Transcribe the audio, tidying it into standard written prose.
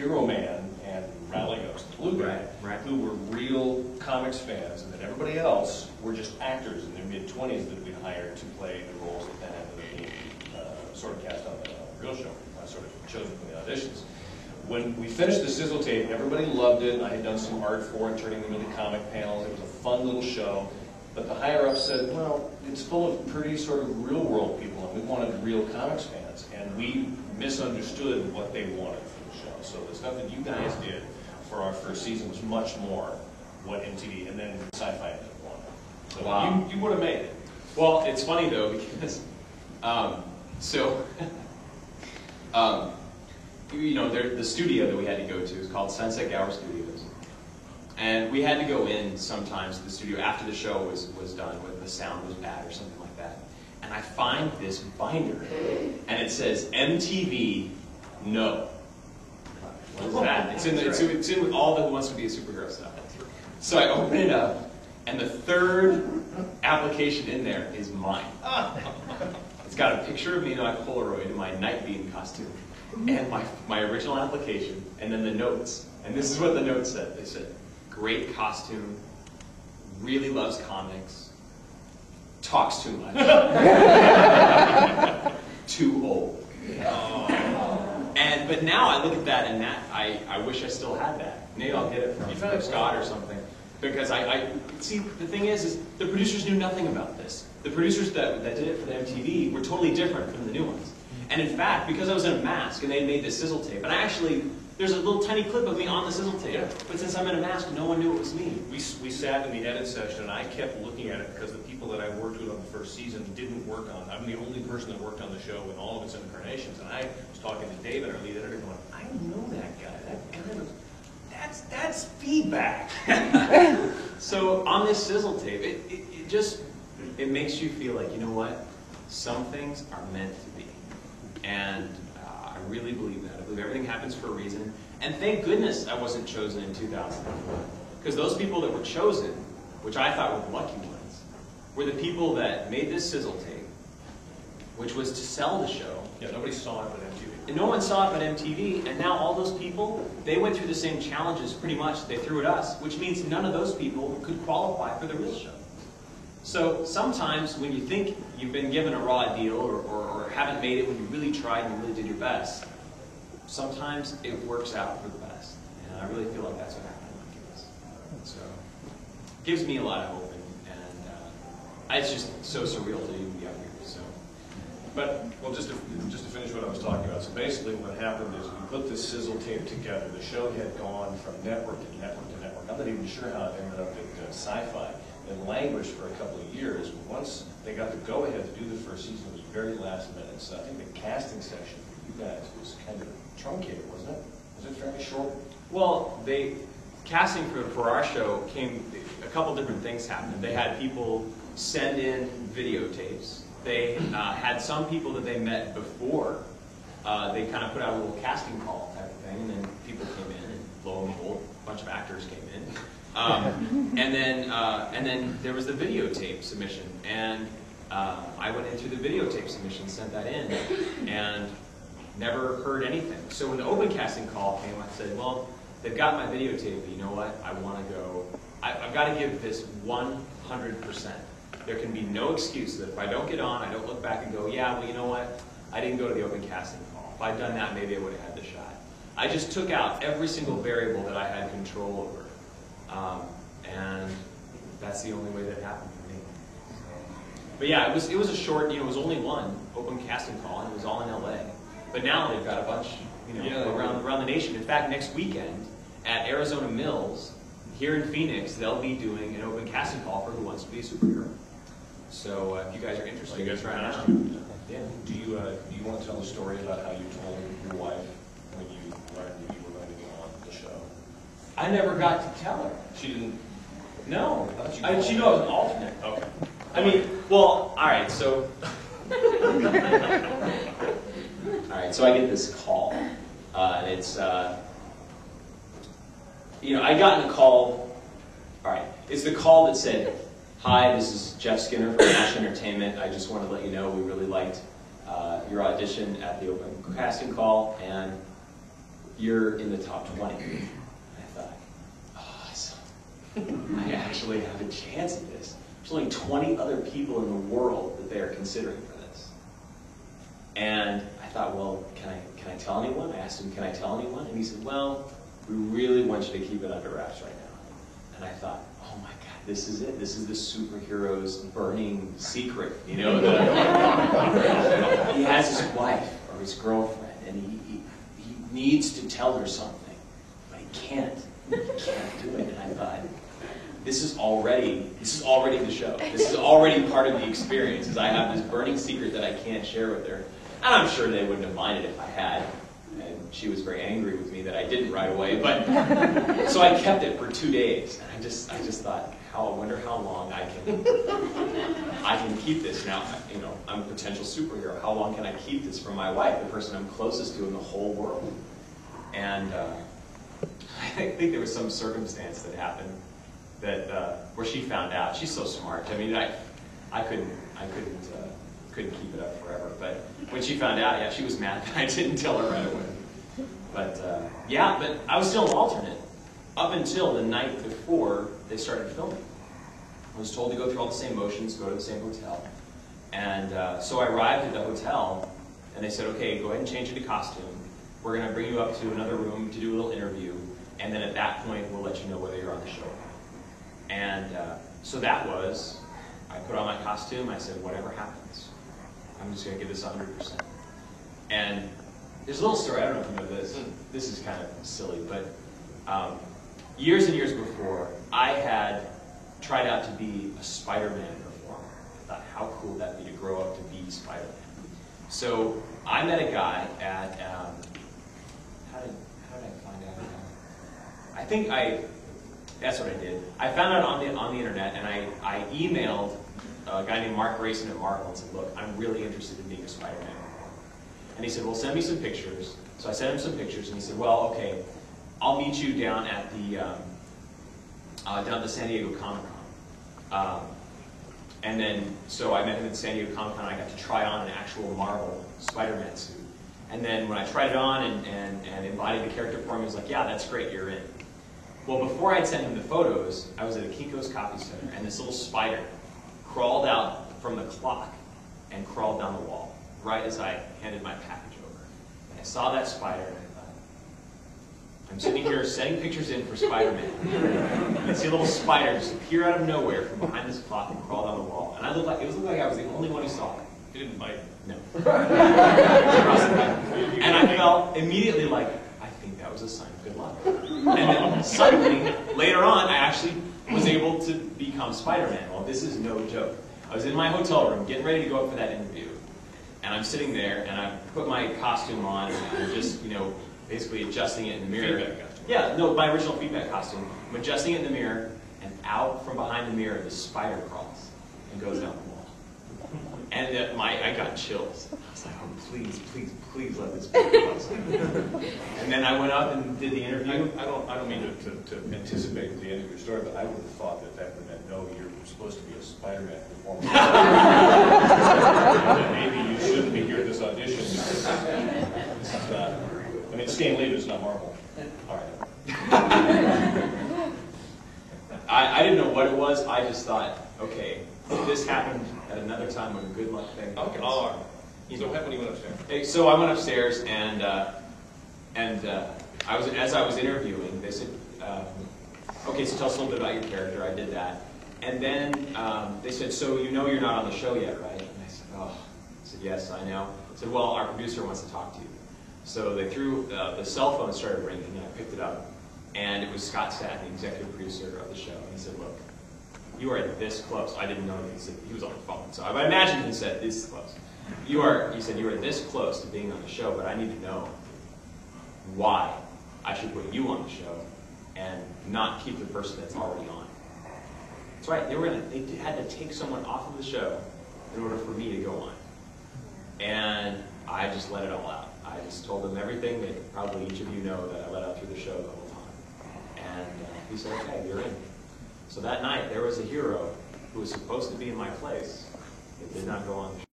Hero Man and Rally Ghost, Blue Guy, Right. who were real comics fans, and then everybody else were just actors in their mid-20s that had been hired to play the roles that then ended up being sort of cast on the real show, sort of chosen from the auditions. When we finished the sizzle tape, everybody loved it. I had done some art for it, turning them into comic panels. It was a fun little show. But the higher-ups said, well, it's full of pretty sort of real-world people, and we wanted real comics fans. And we misunderstood what they wanted for the show. So the stuff that you guys did for our first season was much more what MTV, and then Sci-Fi ended up wanting. So wow. you would have made it. Well, it's funny, though, because, you know, the studio that we had to go to is called Sunset Gower Studios. And we had to go in sometimes to the studio after the show was done, whether the sound was bad or something like that. And I find this binder, and it says, MTV, no. What is that? It's in with all the Who Wants to Be a Superhero stuff. So I open it up, and the third application in there is mine. It's got a picture of me in my Polaroid in my Night Beam costume, and my original application, and then the notes. And this is what the notes said. They said, great costume, really loves comics, talks too much, too old. But now I look at that, and I wish I still had that. Maybe I'll get it from Scott or something. Because I see, the thing is the producers knew nothing about this. The producers that did it for the MTV were totally different from the new ones. And in fact, because I was in a mask and they made this sizzle tape, and there's a little tiny clip of me on the sizzle tape, but since I'm in a mask, no one knew it was me. We sat in the edit session, and I kept looking at it because the people that I worked with on the first season didn't work on it. I'm the only person that worked on the show in all of its incarnations, and I was talking to David, our lead editor, going, I know that guy. That guy was... That's feedback. So on this sizzle tape, it makes you feel like, you know what? Some things are meant to be. And I really believe that. I believe everything happens for a reason. And thank goodness I wasn't chosen in 2004. Because those people that were chosen, which I thought were the lucky ones, were the people that made this sizzle tape, which was to sell the show. Yeah, nobody saw it but MTV. And no one saw it but MTV, and now all those people, they went through the same challenges pretty much they threw at us, which means none of those people could qualify for the real show. So sometimes when you think you've been given a raw deal or haven't made it when you really tried and you really did your best, sometimes it works out for the best. And I really feel like that's what happened in my case. So it gives me a lot of hope, and it's just so surreal to even be up here. So. But, well, just to finish what I was talking about, so basically what happened is we put this sizzle tape together. The show had gone from network to network to network. I'm not even sure how it ended up at Sci-Fi. It languished for a couple of years. But once they got the go-ahead to do the first season, it was very last minute. So I think the casting session for you guys was kind of truncated, wasn't it? Was it fairly short? Well, casting for our show a couple different things happened. They had people send in videotapes. They had some people that they met before. They kind of put out a little casting call type of thing, and then people came in, and lo and behold, a bunch of actors came in. And then there was the videotape submission, and I went in through the videotape submission, sent that in, and never heard anything. So when the open casting call came, I said, well, they've got my videotape, but you know what? I want to go. I've got to give this 100%. There can be no excuse that if I don't get on, I don't look back and go, yeah, well, you know what? I didn't go to the open casting call. If I'd done that, maybe I would have had the shot. I just took out every single variable that I had control over. And that's the only way that happened for me. But yeah, it was a short, it was only one open casting call, and it was all in LA. But now they've got a bunch, around the nation. In fact, next weekend at Arizona Mills, here in Phoenix, they'll be doing an open casting call for Who Wants to Be a Superhero. So if you guys are interested, you guys try it out. Yeah. Do you want to tell the story about how you told your wife when you learned that you were going to be on the show? I never got to tell her. She didn't. No. She knew I was an alternate. Okay. I mean, well, all right. So, so I get this call, and it's I got in a call. All right, it's the call that said, "Hi, this is Jeff Skinner from Nash Entertainment. I just wanted to let you know we really liked your audition at the open casting call, and you're in the top 20. And I thought, awesome. I actually have a chance at this. There's only 20 other people in the world that they are considering for this. And I thought, well, can I tell anyone? I asked him, can I tell anyone? And he said, well, we really want you to keep it under wraps right now. And I thought, oh my God, this is it. This is the superhero's burning secret. You know, he has his wife or his girlfriend, and he needs to tell her something, but he can't. He can't do it. And I thought, this is already the show. This is already part of the experience, is I have this burning secret that I can't share with her. And I'm sure they wouldn't have minded if I had. And she was very angry with me that I didn't right away. But so I kept it for 2 days. And I just thought, I wonder how long I can keep this. Now, you know, I'm a potential superhero. How long can I keep this from my wife, the person I'm closest to in the whole world? And I think there was some circumstance that happened that where she found out. She's so smart. I mean, I couldn't keep it up forever. But when she found out, yeah, she was mad that I didn't tell her right away. But yeah, but I was still an alternate up until the night before they started filming. I was told to go through all the same motions, go to the same hotel. And so I arrived at the hotel, and they said, okay, go ahead and change into costume. We're going to bring you up to another room to do a little interview, and then at that point, we'll let you know whether you're on the show. And so that was, I put on my costume, I said, whatever happens, I'm just going to give this 100%. And there's a little story, I don't know if you know this, this is kind of silly, but years and years before, I had tried out to be a Spider-Man performer. I thought, how cool would that be to grow up to be Spider-Man? So I met a guy at, how did I find out? I think that's what I did. I found out on the internet, and I emailed a guy named Mark Grayson at Marvel and said, look, I'm really interested in being a Spider-Man. And he said, well, send me some pictures. So I sent him some pictures, and he said, well, okay, I'll meet you down at the San Diego Comic-Con. And then, so I met him at San Diego Comic-Con, and I got to try on an actual Marvel Spider-Man suit. And then when I tried it on and embodied the character for him, he was like, yeah, that's great, you're in. Well, before I'd sent him the photos, I was at a Kinko's Copy Center, and this little spider crawled out from the clock and crawled down the wall, right as I handed my package over. And I saw that spider, and I thought, I'm sitting here sending pictures in for Spider-Man. And I see a little spider just appear out of nowhere from behind this clock and crawl down the wall. And it looked like I was the only one who saw it. You didn't bite? No. And I felt immediately like, I think that was a sign of good luck. And then suddenly, later on, I actually was able to become Spider-Man. Well, this is no joke. I was in my hotel room getting ready to go up for that interview. And I'm sitting there, and I put my costume on, and I'm just, you know, basically adjusting it in the mirror. Feedback costume. Yeah, no, my original feedback costume. I'm adjusting it in the mirror, and out from behind the mirror, the spider crawls and goes down the wall. And I got chills. I was like, oh, please let this be close. And then I went up and did the interview. I don't mean to anticipate the end of your story, but I would have thought that would have meant, no, you're supposed to be a Spider-Man performer. Maybe you shouldn't be here at this audition because this is not, I mean, Stan Lee is not Marvel. All right. I didn't know what it was. I just thought, okay, if this happened at another time when a good luck thing happens. Okay, all right. So when you went upstairs? Hey, so I went upstairs, and as I was interviewing, they said, okay, so tell us a little bit about your character. I did that. And then they said, so you know you're not on the show yet, right? And I said, oh. I said, yes, I know. I said, well, our producer wants to talk to you. So they threw, the cell phone started ringing, and I picked it up. And it was Scott Satin, the executive producer of the show. And he said, look, you are this close. I didn't know that. He said he was on the phone. So I imagine he said, this is close. He said, you are this close to being on the show, but I need to know why I should put you on the show and not keep the person that's already on. That's right. They had to take someone off of the show in order for me to go on. And I just let it all out. I just told them everything that probably each of you know that I let out through the show the whole time. And he said, okay, you're in. So that night, there was a hero who was supposed to be in my place that did not go on the show.